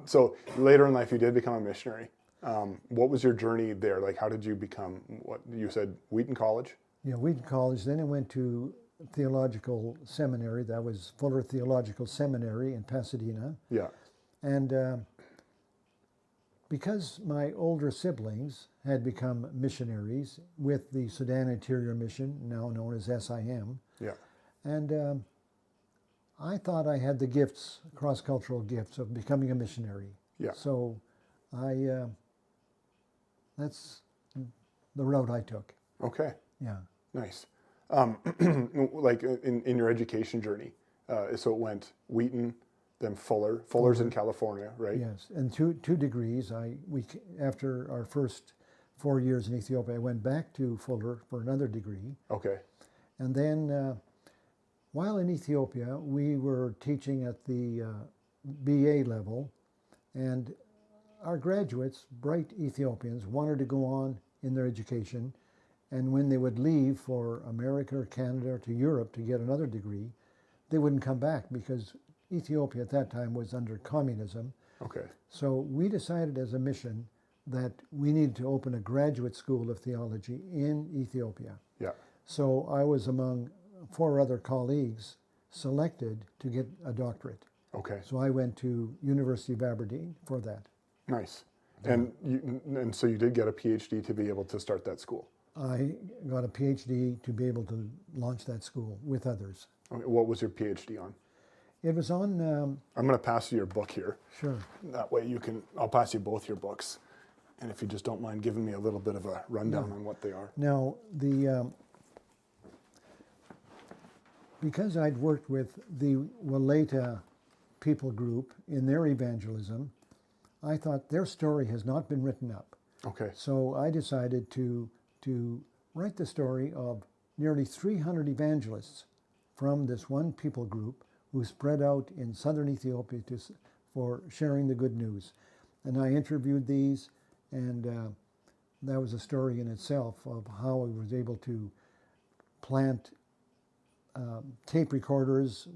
So later in life, you did become a missionary. What was your journey there? Like, how did you become, what you said, Wheaton College? Yeah, Wheaton College. Then I went to Theological Seminary. That was Fuller Theological Seminary in Pasadena. Yeah. And because my older siblings had become missionaries with the Sudan Interior Mission, now known as SIM, Yeah. and I thought I had the gifts, cross-cultural gifts of becoming a missionary. Yeah. So that's the route I took. Okay. Yeah. Nice. Like in your education journey, so it went Wheaton, then Fuller. Fuller's in California, right? Yes, and two degrees. After our first 4 years in Ethiopia, I went back to Fuller for another degree. Okay. And then while in Ethiopia, we were teaching at the BA level, and our graduates, bright Ethiopians, wanted to go on in their education, and when they would leave for America or Canada or to Europe to get another degree, they wouldn't come back because Ethiopia at that time was under communism. Okay. So we decided as a mission that we needed to open a graduate school of theology in Ethiopia. Yeah. So I was among 4 other colleagues selected to get a doctorate. Okay. So I went to University of Aberdeen for that. Nice. And so you did get a PhD to be able to start that school. I got a PhD to be able to launch that school with others. Okay. What was your PhD on? It was on... I'm going to pass you your book here. Sure. That way I'll pass you both your books. And if you just don't mind giving me a little bit of a rundown on what they are. Now, because I'd worked with the Waleta people group in their evangelism, I thought their story has not been written up. Okay. So I decided to write the story of nearly 300 evangelists from this one people group who spread out in southern Ethiopia for sharing the good news. And I interviewed these, and that was a story in itself of how I was able to plant tape recorders,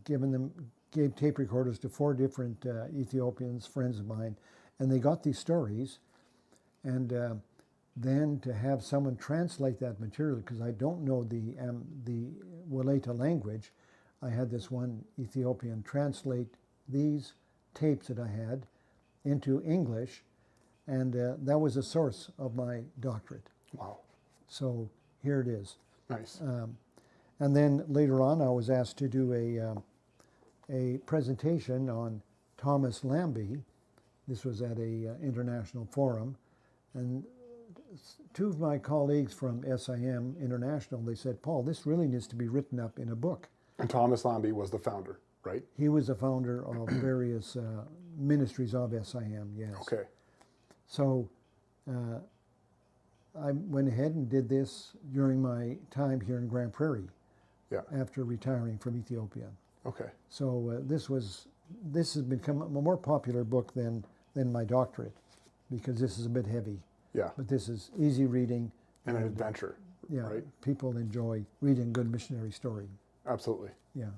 gave tape recorders to 4 different Ethiopians, friends of mine, and they got these stories, and then to have someone translate that material, because I don't know the Waleta language, I had this one Ethiopian translate these tapes that I had into English, and that was a source of my doctorate. Wow. So here it is. Nice. And then later on, I was asked to do a presentation on Thomas Lambie. This was at a international forum, and 2 of my colleagues from SIM International, they said, Paul, this really needs to be written up in a book. And Thomas Lambie was the founder, right? He was the founder of various ministries of SIM, yes. Okay. So I went ahead and did this during my time here in Grand Prairie. Yeah. After retiring from Ethiopia. Okay. So this has become a more popular book than my doctorate, because this is a bit heavy. Yeah. But this is easy reading. And an adventure. Yeah. Right? People enjoy reading good missionary story. Absolutely. Yeah.